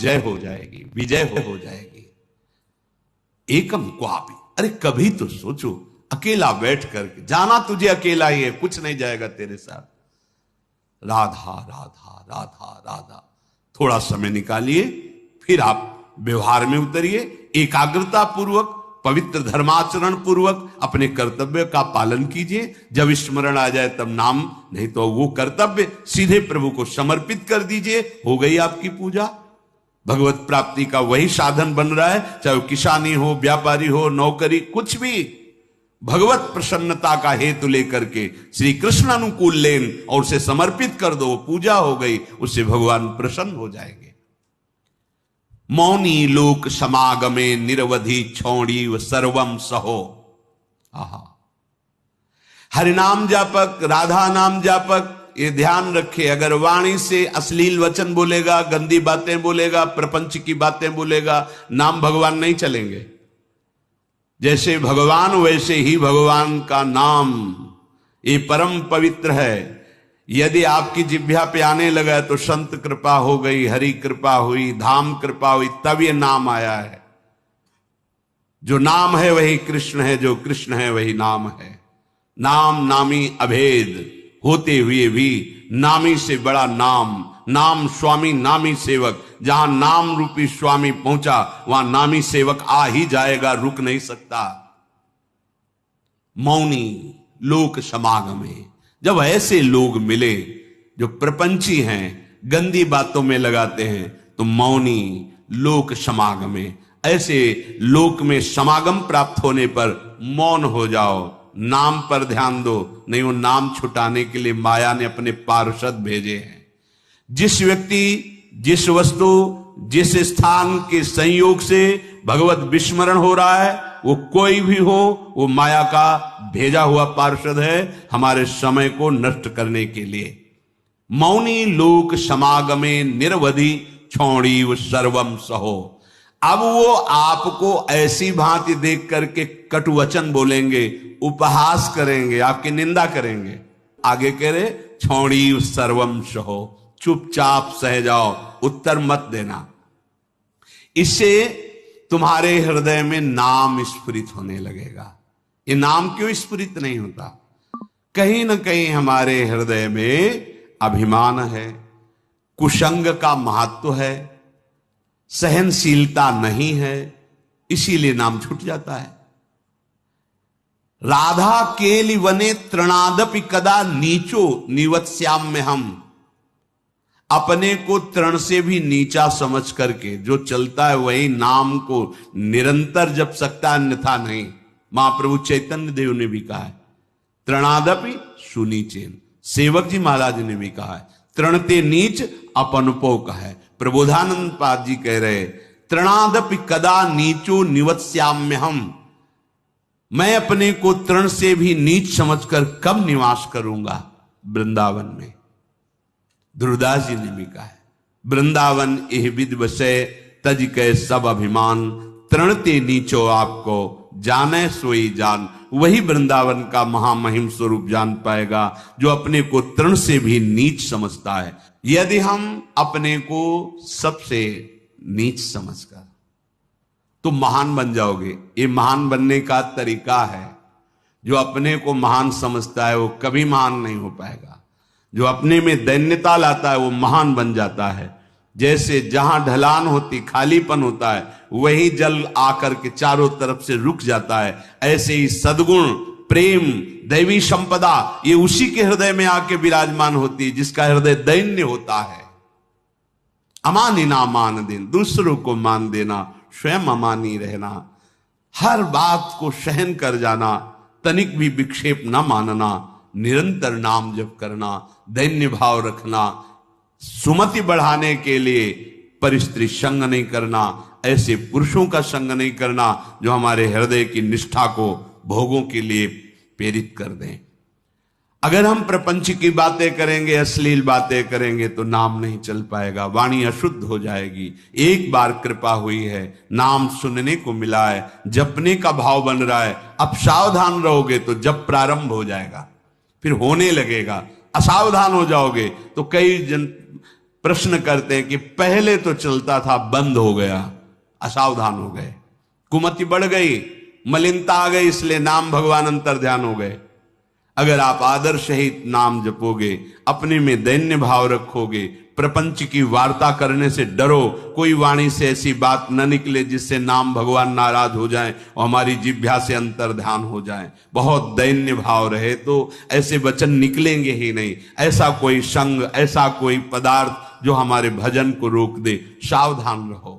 जय हो जाएगी, विजय हो जाएगी। एकम क्वापि, अरे कभी तो सोचो, अकेला बैठ करके, जाना तुझे अकेला ही है, कुछ नहीं जाएगा तेरे साथ। राधा राधा राधा राधा, थोड़ा समय निकालिए, फिर आप व्यवहार में उतरिए, एकाग्रता पूर्वक, पवित्र धर्माचरण पूर्वक अपने कर्तव्य का पालन कीजिए। जब स्मरण आ जाए तब नाम, नहीं तो वो कर्तव्य सीधे प्रभु को समर्पित कर दीजिए, हो गई आपकी पूजा। भगवत प्राप्ति का वही साधन बन रहा है, चाहे वो किसानी हो, व्यापारी हो, नौकरी, कुछ भी भगवत प्रसन्नता का हेतु लेकर के श्री कृष्ण अनुकूल लेन और उसे समर्पित कर दो, पूजा हो गई, उससे भगवान प्रसन्न हो जाएंगे। मौनी लोक समागमे निरवधि छौड़ी व सर्वम सहो। आहा, हरिनाम जापक, राधा नाम जापक, ये ध्यान रखे, अगर वाणी से अश्लील वचन बोलेगा, गंदी बातें बोलेगा, प्रपंच की बातें बोलेगा, नाम भगवान नहीं चलेंगे। जैसे भगवान वैसे ही भगवान का नाम, ये परम पवित्र है। यदि आपकी जिह्वा पे आने लगा तो संत कृपा हो गई, हरि कृपा हुई, धाम कृपा हुई, तब ये नाम आया है। जो नाम है वही कृष्ण है, जो कृष्ण है वही नाम है। नाम नामी अभेद होते हुए भी नामी से बड़ा नाम, नाम स्वामी नामी सेवक। जहां नाम रूपी स्वामी पहुंचा वहां नामी सेवक आ ही जाएगा, रुक नहीं सकता। मौनी लोक समागमे, जब ऐसे लोग मिले जो प्रपंची हैं, गंदी बातों में लगाते हैं, तो मौनी लोक समागमे, ऐसे लोक में समागम प्राप्त होने पर मौन हो जाओ, नाम पर ध्यान दो। नहीं, वो नाम छुटाने के लिए माया ने अपने पार्षद भेजे हैं। जिस व्यक्ति, जिस वस्तु, जिस स्थान के संयोग से भगवत विस्मरण हो रहा है, वो कोई भी हो, वो माया का भेजा हुआ पार्षद है हमारे समय को नष्ट करने के लिए। मौनी लोक समागमे निरवधि छौड़ी व सर्वम सहो। अब वो आपको ऐसी भांति देख करके कटुवचन बोलेंगे, उपहास करेंगे, आपकी निंदा करेंगे। आगे कह रहे छौड़ी सर्वम सहो, चुपचाप सह जाओ, उत्तर मत देना। इससे तुम्हारे हृदय में नाम स्फुरित होने लगेगा। ये नाम क्यों स्फुरित नहीं होता? कहीं ना कहीं हमारे हृदय में अभिमान है, कुसंग का महत्व है, सहनशीलता नहीं है, इसीलिए नाम छूट जाता है। राधा केलि वने तृणादपि कदा नीचो निवत्स्याम्य हम। अपने को तृण से भी नीचा समझ करके जो चलता है वही नाम को निरंतर जप सकता है, अन्यथा नहीं। महाप्रभु चैतन्य देव ने भी कहा है, तृणादपि सुनीचेन। सेवक जी महाराज ने भी कहा है, तृणते नीच अपनपो का है। प्रबोधानंद पाद जी कह रहे, तृणादपि कदा नीचो निवत्स्याम्य हम। मैं अपने को तृण से भी नीच समझकर कब निवास करूंगा वृंदावन में। ध्रुवदास जी ने भी कहा है, वृंदावन एह विद बसे तज के सब अभिमान, तृणते नीचो आपको जाने सोई जान। वही वृंदावन का महामहिम स्वरूप जान पाएगा जो अपने को तृण से भी नीच समझता है। यदि हम अपने को सबसे नीच समझकर, तो महान बन जाओगे। ये महान बनने का तरीका है। जो अपने को महान समझता है वो कभी महान नहीं हो पाएगा। जो अपने में दैन्यता लाता है वो महान बन जाता है। जैसे जहां ढलान होती, खालीपन होता है, वही जल आकर के चारों तरफ से रुक जाता है। ऐसे ही सद्गुण, प्रेम, दैवी संपदा, ये उसी के हृदय में आके विराजमान होती है जिसका हृदय दैन्य होता है। अमानी ना मान देना, दूसरों को मान देना, स्वयं अमानी रहना, हर बात को सहन कर जाना, तनिक भी विक्षेप न मानना, निरंतर नाम जप करना, दैन्य भाव रखना, सुमति बढ़ाने के लिए परिस्त्री संग नहीं करना, ऐसे पुरुषों का संग नहीं करना जो हमारे हृदय की निष्ठा को भोगों के लिए प्रेरित कर दें। अगर हम प्रपंच की बातें करेंगे, अश्लील बातें करेंगे तो नाम नहीं चल पाएगा, वाणी अशुद्ध हो जाएगी। एक बार कृपा हुई है, नाम सुनने को मिला है, जपने का भाव बन रहा है, अब सावधान रहोगे तो जप प्रारंभ हो जाएगा, फिर होने लगेगा। असावधान हो जाओगे तो कई प्रश्न करते हैं कि पहले तो चलता था, बंद हो गया, असावधान हो गए, कुमति बढ़ गई, मलिनता आ गई, इसलिए नाम भगवान अंतर ध्यान हो गए। अगर आप आदर सहित नाम जपोगे, अपने में दैन्य भाव रखोगे, प्रपंच की वार्ता करने से डरो, कोई वाणी से ऐसी बात न निकले जिससे नाम भगवान नाराज हो जाए और हमारी जिह्वा से अंतर ध्यान हो जाए, बहुत दैन्य भाव रहे तो ऐसे वचन निकलेंगे ही नहीं। ऐसा कोई संग, ऐसा कोई पदार्थ जो हमारे भजन को रोक दे, सावधान रहो।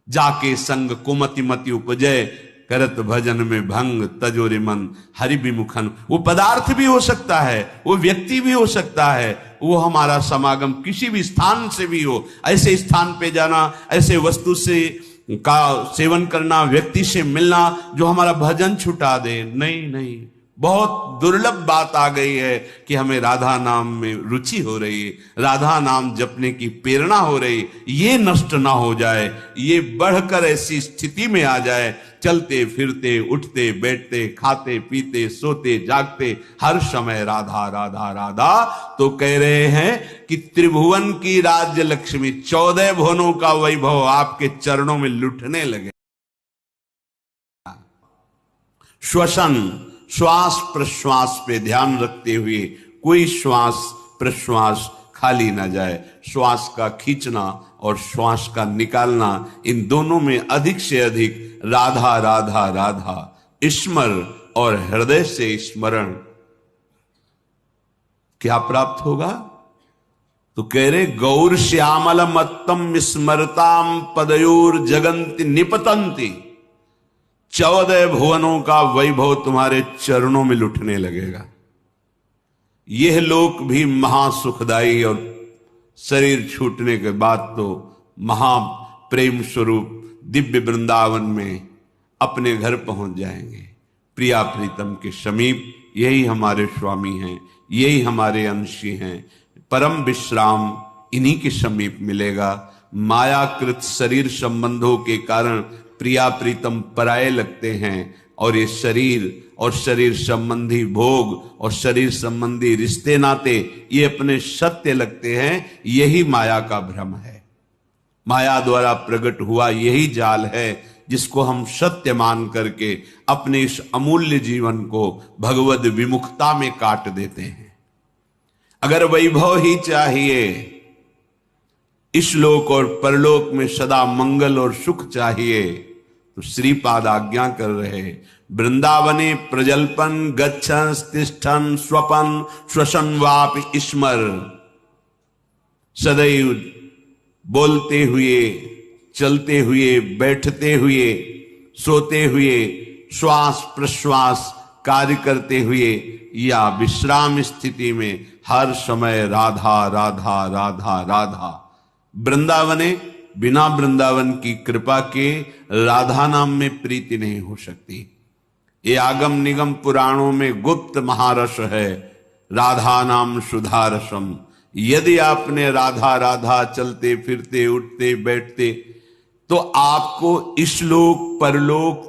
जाके संग कुमति मति उपजय, करत भजन में भंग तजोरे मन हरि विमुखन। वो पदार्थ भी हो सकता है, वो व्यक्ति भी हो सकता है, वो हमारा समागम किसी भी स्थान से भी हो। ऐसे स्थान पे जाना, ऐसे वस्तु से का सेवन करना, व्यक्ति से मिलना जो हमारा भजन छुटा दे, नहीं नहीं। बहुत दुर्लभ बात आ गई है कि हमें राधा नाम में रुचि हो रही है, राधा नाम जपने की प्रेरणा हो रही, ये नष्ट ना हो जाए, ये बढ़कर ऐसी स्थिति में आ जाए, चलते फिरते उठते बैठते खाते पीते सोते जागते हर समय राधा राधा राधा। तो कह रहे हैं कि त्रिभुवन की राज्य लक्ष्मी, 14 भुवनों का वैभव आपके चरणों में लुटने लगे। श्वसन, श्वास प्रश्वास पे ध्यान रखते हुए कोई श्वास प्रश्वास खाली ना जाए। श्वास का खींचना और श्वास का निकालना, इन दोनों में अधिक से अधिक राधा राधा राधा स्मर और हृदय से स्मरण क्या प्राप्त होगा? तो कह रहे गौर श्यामल मत्तम स्मरताम पदयोर जगंति निपतंती। 14 भुवनों का वैभव तुम्हारे चरणों में लुटने लगेगा। यह लोक भी महासुखदायी और शरीर छूटने के बाद तो महाप्रेम स्वरूप दिव्य वृंदावन में अपने घर पहुंच जाएंगे, प्रिया प्रीतम के समीप। यही हमारे स्वामी हैं, यही हमारे अंशी हैं। परम विश्राम इन्हीं के समीप मिलेगा। मायाकृत शरीर संबंधों के कारण प्रिया प्रीतम पराये लगते हैं, और ये शरीर और शरीर संबंधी भोग और शरीर संबंधी रिश्ते नाते ये अपने सत्य लगते हैं। यही माया का भ्रम है, माया द्वारा प्रकट हुआ यही जाल है जिसको हम सत्य मान करके अपने इस अमूल्य जीवन को भगवद विमुखता में काट देते हैं। अगर वैभव ही चाहिए, इस लोक और परलोक में सदा मंगल और सुख चाहिए, तो श्रीपाद आज्ञा कर रहे वृंदावने प्रजल्पन गच्छन तिष्ठन स्वपन श्वसन वाप स्मर। सदैव बोलते हुए, चलते हुए, बैठते हुए, सोते हुए, श्वास प्रश्वास कार्य करते हुए या विश्राम स्थिति में हर समय राधा राधा राधा राधा। वृंदावने, बिना वृंदावन की कृपा के राधा नाम में प्रीति नहीं हो सकती। ये आगम निगम पुराणों में गुप्त महारस है, राधा नाम सुधारसम। यदि आपने राधा राधा चलते फिरते उठते बैठते, तो आपको इस लोक परलोक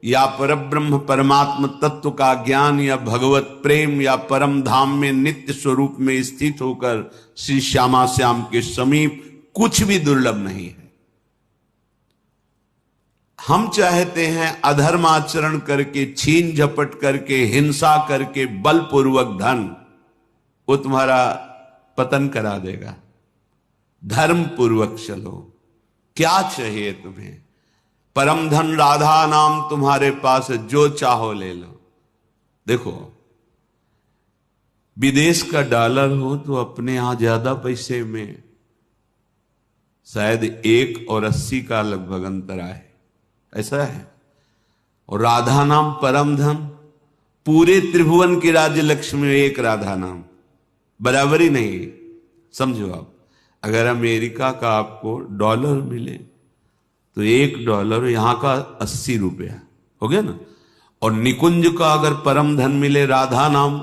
या परब्रह्म परमात्म तत्व का ज्ञान या भगवत प्रेम या परम धाम में नित्य स्वरूप में स्थित होकर श्री श्यामा श्याम के समीप कुछ भी दुर्लभ नहीं है। हम चाहते हैं अधर्म आचरण करके, छीन झपट करके, हिंसा करके, बलपूर्वक धन, वो तुम्हारा पतन करा देगा। धर्म पूर्वक चलो। क्या चाहिए तुम्हें? परम धन राधा नाम तुम्हारे पास है, जो चाहो ले लो। देखो, विदेश का डॉलर हो तो अपने यहां ज्यादा पैसे में शायद 1 और 80 का लगभग अंतर आए, ऐसा है। और राधा नाम परम धन, पूरे त्रिभुवन की राज्य लक्ष्मी एक राधा नाम, बराबरी नहीं। समझो आप, अगर अमेरिका का आपको डॉलर मिले तो $1 यहां का 80 रुपया हो गया ना। और निकुंज का अगर परम धन मिले राधा नाम,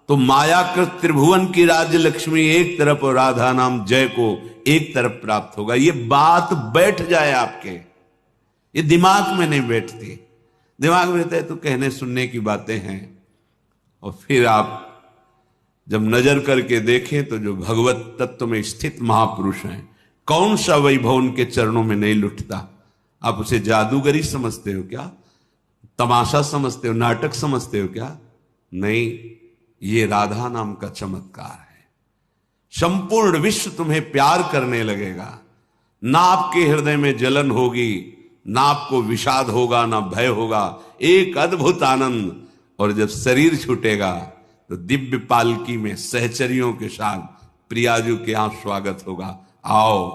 तो मायाकृत त्रिभुवन की राज्य लक्ष्मी एक तरफ और राधा नाम जय को एक तरफ प्राप्त होगा। ये बात बैठ जाए आपके, ये दिमाग में नहीं बैठती। दिमाग में रहता है तो कहने सुनने की बातें हैं, और फिर आप जब नजर करके देखें तो जो भगवत तत्व में स्थित महापुरुष हैं कौन सा वैभव उनके चरणों में नहीं लुटता? आप उसे जादूगरी समझते हो क्या? तमाशा समझते हो? नाटक समझते हो क्या? नहीं, ये राधा नाम का चमत्कार है। संपूर्ण विश्व तुम्हें प्यार करने लगेगा। ना आपके हृदय में जलन होगी, ना आपको विषाद होगा, ना भय होगा। एक अद्भुत आनंद। और जब शरीर छूटेगा तो दिव्य पालकी में सहचरियों के साथ प्रियाजू के यहां स्वागत होगा। आओ,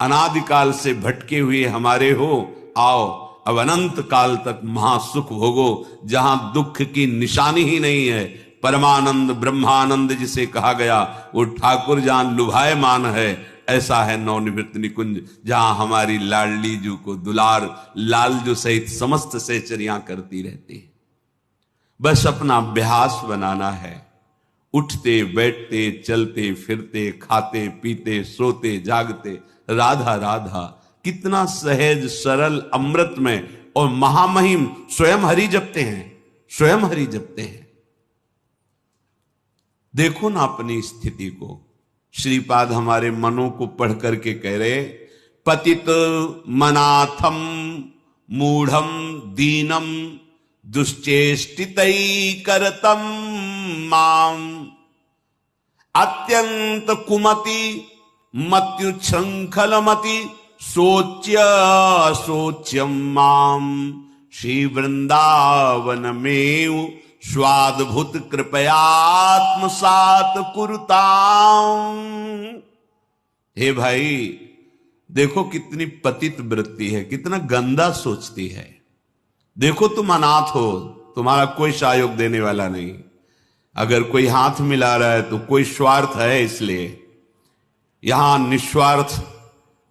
अनादिकाल से भटके हुए हमारे हो, आओ अब अनंत काल तक महासुख भोगो, जहां दुख की निशानी ही नहीं है। परमानंद ब्रह्मानंद जिसे कहा गया, वो ठाकुर जहां लुभायमान है, ऐसा है नवनिवृत्त निकुंज, जहां हमारी लाडली जू को दुलार लालजू सहित समस्त सहचरियां करती रहती है। बस अपना अभ्यास बनाना है। उठते बैठते चलते फिरते खाते पीते सोते जागते राधा राधा, कितना सहज सरल अमृतमय और महामहिम। स्वयं हरि जपते हैं, स्वयं हरि जपते हैं। देखो ना अपनी स्थिति को। श्रीपाद हमारे मनों को पढ़ करके कह रहे, पतित मनाथम मूढ़म दीनम दुश्चेष्टितै करतम माम अत्यंत कुमति मत्युच्छृंखलमति सोच्य सोच्यम माम श्री वृंदावन में स्वाद्भुत कृपयात्मसात कुरुताम। हे भाई, देखो कितनी पतित वृत्ति है, कितना गंदा सोचती है। देखो तुम अनाथ हो, तुम्हारा कोई सहयोग देने वाला नहीं। अगर कोई हाथ मिला रहा है तो कोई स्वार्थ है, इसलिए यहां निस्वार्थ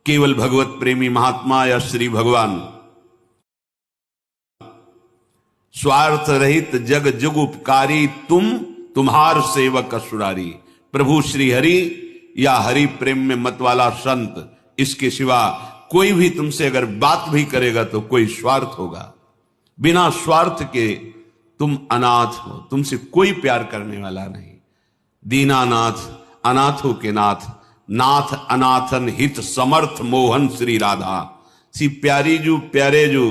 केवल भगवत प्रेमी महात्मा या श्री भगवान, स्वार्थ रहित जग जुग उपकारी, तुम तुम्हार सेवक असुरारी। प्रभु श्री हरि या हरि प्रेम में मत वाला संत, इसके सिवा कोई भी तुमसे अगर बात भी करेगा तो कोई स्वार्थ होगा। बिना स्वार्थ के तुम अनाथ हो, तुमसे कोई प्यार करने वाला नहीं। दीनानाथ अनाथों के नाथ, नाथ अनाथन हित समर्थ मोहन श्री राधा। सी प्यारी जू प्यारे जू,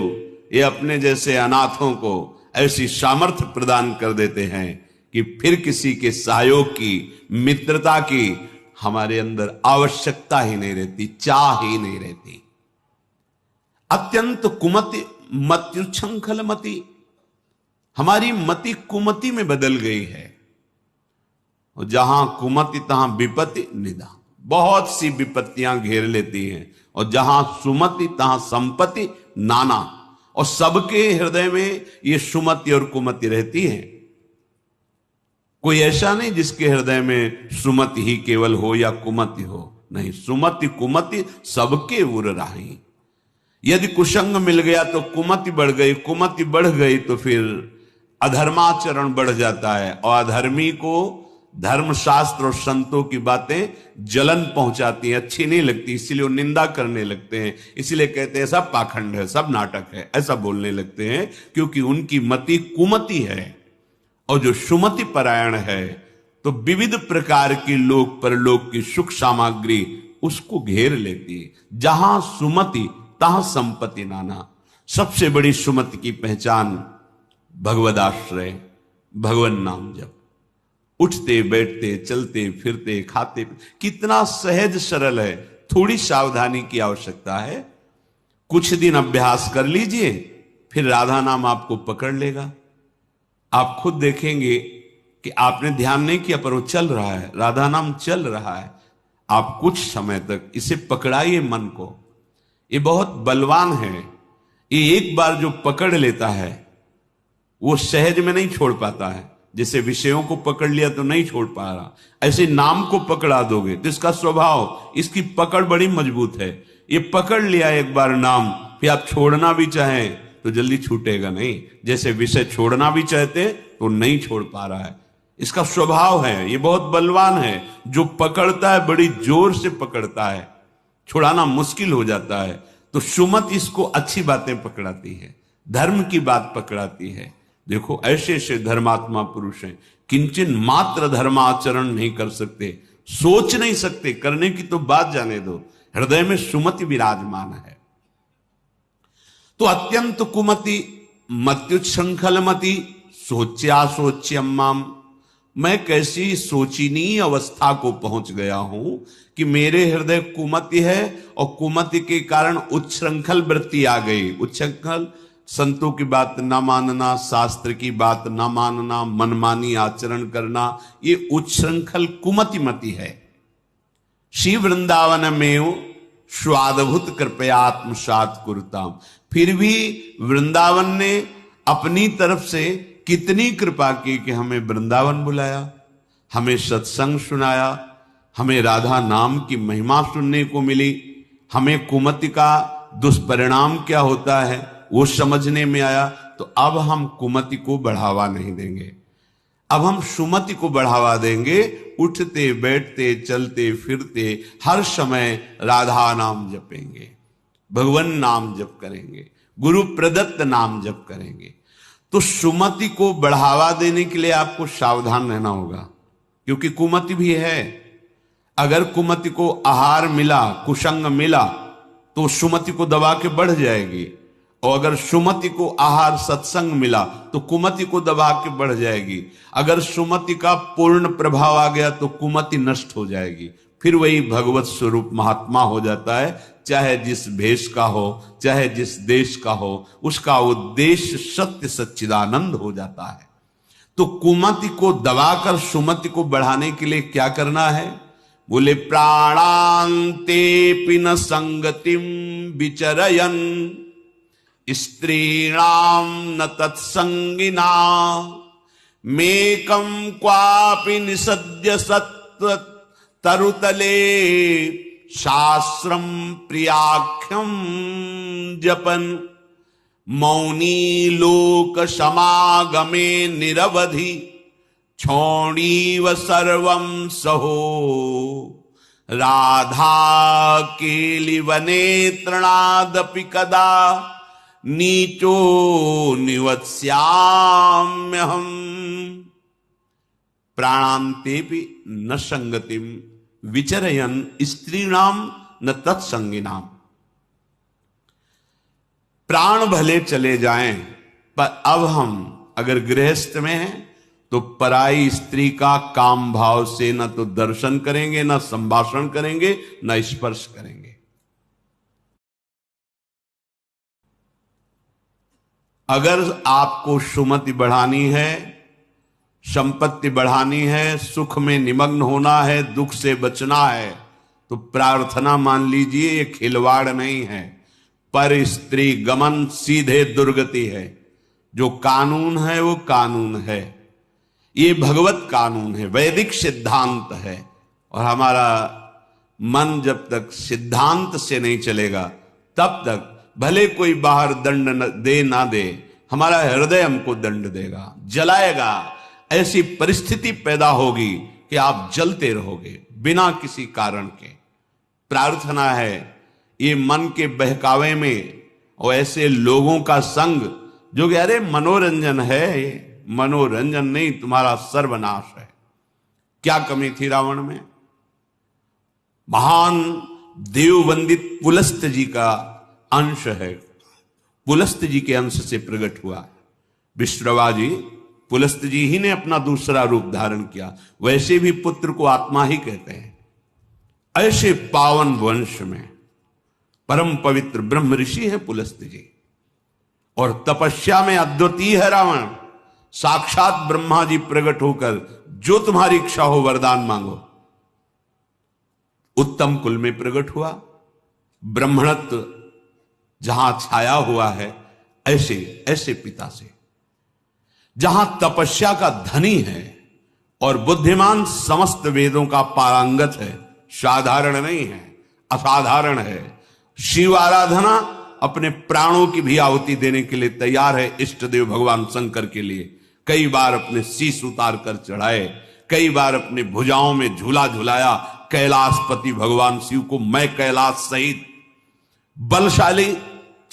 ये अपने जैसे अनाथों को ऐसी सामर्थ्य प्रदान कर देते हैं कि फिर किसी के सहयोग की, मित्रता की हमारे अंदर आवश्यकता ही नहीं रहती, चाह ही नहीं रहती। अत्यंत कुमति मत्युच्छृंखल मति, हमारी मति कुमति में बदल गई है। और जहां कुमति तहां विपत्ति निदा, बहुत सी विपत्तियां घेर लेती हैं। और जहां सुमति तहां संपत्ति नाना, और सबके हृदय में ये सुमति और कुमति रहती है। कोई ऐसा नहीं जिसके हृदय में सुमति ही केवल हो या कुमति हो, नहीं, सुमति कुमति सबके उर राही। यदि कुसंग मिल गया तो कुमति बढ़ गई, कुमति बढ़ गई तो फिर अधर्माचरण बढ़ जाता है। और अधर्मी को धर्मशास्त्र और संतों की बातें जलन पहुंचाती हैं, अच्छी नहीं लगती, इसीलिए वो निंदा करने लगते हैं। इसीलिए कहते हैं सब पाखंड है, सब नाटक है, ऐसा बोलने लगते हैं, क्योंकि उनकी मति कुमति है। और जो सुमति परायण है तो विविध प्रकार की लोक परलोक की सुख सामग्री उसको घेर लेती है। जहां सुमति तहां संपत्ति नाना। सबसे बड़ी सुमति की पहचान भगवदाश्रय, भगवन नाम जप। उठते बैठते चलते फिरते खाते, कितना सहज सरल है। थोड़ी सावधानी की आवश्यकता है। कुछ दिन अभ्यास कर लीजिए, फिर राधा नाम आपको पकड़ लेगा। आप खुद देखेंगे कि आपने ध्यान नहीं किया पर वो चल रहा है, राधा नाम चल रहा है। आप कुछ समय तक इसे पकड़ाइए मन को। ये बहुत बलवान है। ये एक बार जो पकड़ लेता है वो सहज में नहीं छोड़ पाता है। जैसे विषयों को पकड़ लिया तो नहीं छोड़ पा रहा, ऐसे नाम को पकड़ा दोगे तो इसका स्वभाव, इसकी पकड़ बड़ी मजबूत है। ये पकड़ लिया एक बार नाम, फिर आप छोड़ना भी चाहें तो जल्दी छूटेगा नहीं। जैसे विषय छोड़ना भी चाहते तो नहीं छोड़ पा रहा है, इसका स्वभाव है। ये बहुत बलवान है। जो पकड़ता है बड़ी जोर से पकड़ता है, छुड़ाना मुश्किल हो जाता है। तो सुमत इसको अच्छी बातें पकड़ाती है, धर्म की बात पकड़ाती है। देखो ऐसे ऐसे धर्मात्मा पुरुष हैं, किंचन मात्र धर्माचरण नहीं कर सकते, सोच नहीं सकते, करने की तो बात जाने दो। हृदय में सुमति विराजमान है। तो अत्यंत कुमति मत्युच्छृंखलमति सोच्या सोच्यम्माम, मैं कैसी सोचनीय अवस्था को पहुंच गया हूं कि मेरे हृदय कुमति है और कुमति के कारण उच्छृंखल वृत्ति आ गई। उच्छृंखल संतों की बात ना मानना, शास्त्र की बात ना मानना, मनमानी आचरण करना, ये उच्छृंखल कुमति मति है। श्री वृंदावन में स्वादभूत कृपयात्मसात कुरुताम, फिर भी वृंदावन ने अपनी तरफ से कितनी कृपा की कि हमें वृंदावन बुलाया, हमें सत्संग सुनाया, हमें राधा नाम की महिमा सुनने को मिली, हमें कुमति का दुष्परिणाम क्या होता है वो समझने में आया। तो अब हम कुमति को बढ़ावा नहीं देंगे, अब हम सुमति को बढ़ावा देंगे। उठते बैठते चलते फिरते हर समय राधा नाम जपेंगे, भगवान नाम जप करेंगे, गुरु प्रदत्त नाम जप करेंगे। तो सुमति को बढ़ावा देने के लिए आपको सावधान रहना होगा, क्योंकि कुमति भी है। अगर कुमति को आहार मिला, कुसंग मिला, तो सुमति को दबा के बढ़ जाएगी, और अगर सुमति को आहार सत्संग मिला तो कुमति को दबा के बढ़ जाएगी। अगर सुमति का पूर्ण प्रभाव आ गया तो कुमति नष्ट हो जाएगी, फिर वही भगवत स्वरूप महात्मा हो जाता है। चाहे जिस भेष का हो, चाहे जिस देश का हो, उसका उद्देश्य सत्य सच्चिदानंद हो जाता है। तो कुमति को दबाकर सुमति को बढ़ाने के लिए क्या करना है? बोले प्राणांते पिन संगतिम विचरयन स्त्रीणाम न तत्संगिना मेकम क्वापि निसद्य सत्व तरुतले शास्त्रम प्रियाख्यम जपन मौनी लोक समागमे निरवधि क्षौणीव सर्वं सहो राधा केलिवने तृणादपि कदा नीचो निवत्स्याम्यहम् प्राणान्तेपि न संगतिम विचरयन स्त्रीणाम न तत्संगिनाम। प्राण भले चले जाएं, पर अब हम अगर गृहस्थ में हैं तो पराई स्त्री का काम भाव से न तो दर्शन करेंगे, न संभाषण करेंगे, न स्पर्श करेंगे। अगर आपको सुमति बढ़ानी है, संपत्ति बढ़ानी है, सुख में निमग्न होना है, दुख से बचना है, तो प्रार्थना मान लीजिए ये खिलवाड़ नहीं है, पर स्त्री गमन सीधे दुर्गति है। जो कानून है वो कानून है, ये भगवत कानून है, वैदिक सिद्धांत है। और हमारा मन जब तक सिद्धांत से नहीं चलेगा तब तक भले कोई बाहर दंड दे ना दे, हमारा हृदय हमको दंड देगा, जलाएगा। ऐसी परिस्थिति पैदा होगी कि आप जलते रहोगे बिना किसी कारण के। प्रार्थना है ये मन के बहकावे में और ऐसे लोगों का संग जो कि अरे मनोरंजन है, ये मनोरंजन नहीं, तुम्हारा सर्वनाश है। क्या कमी थी रावण में? महान देववंदित पुलस्त जी का अंश है, पुलस्त जी के अंश से प्रकट हुआ। विश्रवा जी, पुलस्त जी ही ने अपना दूसरा रूप धारण किया। वैसे भी पुत्र को आत्मा ही कहते हैं। ऐसे पावन वंश में परम पवित्र ब्रह्म ऋषि है पुलस्त जी, और तपस्या में अद्वितीय है रावण। साक्षात ब्रह्मा जी प्रकट होकर जो तुम्हारी इच्छा हो वरदान मांगो। उत्तम कुल में प्रकट हुआ, ब्राह्मणत्व जहां छाया हुआ है, ऐसे ऐसे पिता से, जहां तपस्या का धनी है और बुद्धिमान समस्त वेदों का पारंगत है, साधारण नहीं है, असाधारण है। शिव आराधना अपने प्राणों की भी आहुति देने के लिए तैयार है। इष्ट देव भगवान शंकर के लिए कई बार अपने शीश उतार कर चढ़ाए, कई बार अपने भुजाओं में झूला झुलाया। कैलाशपति भगवान शिव को मैं कैलाश सहित बलशाली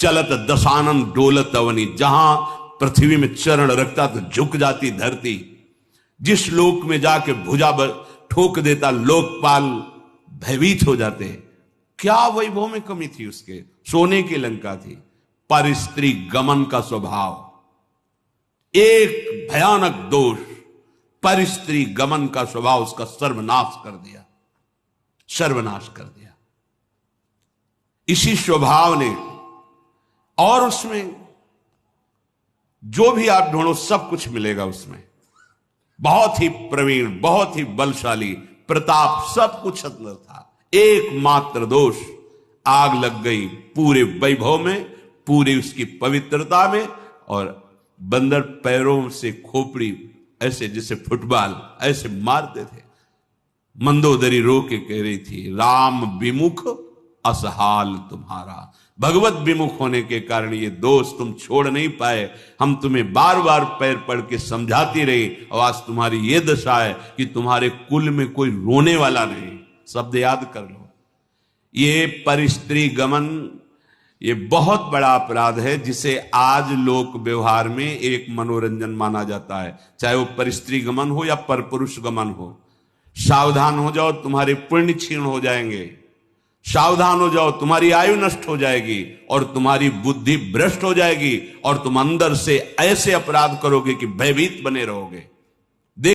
चलत दशानन डोलत अवनी, जहां पृथ्वी में चरण रखता तो झुक जाती धरती, जिस लोक में जाके भुजा ठोक देता लोकपाल भयभीत हो जाते। क्या वैभव में कमी थी उसके? सोने की लंका थी। पर स्त्री गमन का स्वभाव, एक भयानक दोष, पर स्त्री गमन का स्वभाव उसका सर्वनाश कर दिया, सर्वनाश कर दिया। इसी स्वभाव ने, और उसमें जो भी आप ढूंढो सब कुछ मिलेगा उसमें। बहुत ही प्रवीण, बहुत ही बलशाली, प्रताप, सब कुछ अंदर था। एकमात्र दोष, आग लग गई पूरे वैभव में, पूरी उसकी पवित्रता में। और बंदर पैरों से खोपड़ी ऐसे जैसे फुटबॉल ऐसे मारते थे। मंदोदरी रो के कह रही थी, राम विमुख असहाल तुम्हारा। भगवत विमुख होने के कारण ये दोष तुम छोड़ नहीं पाए। हम तुम्हें बार बार पैर पड़ के समझाती रही, और आज तुम्हारी ये दशा है कि तुम्हारे कुल में कोई रोने वाला नहीं। शब्द याद कर लो। ये परिस्त्री गमन, ये बहुत बड़ा अपराध है, जिसे आज लोक व्यवहार में एक मनोरंजन माना जाता है। चाहे वो परिस्त्री गमन हो या परपुरुष गमन हो। सावधान हो जाओ, तुम्हारे पुण्य क्षीण हो जाएंगे। सावधान हो जाओ, तुम्हारी आयु नष्ट हो जाएगी और तुम्हारी बुद्धि भ्रष्ट हो जाएगी, और तुम अंदर से ऐसे अपराध करोगे कि भयभीत बने रहोगे।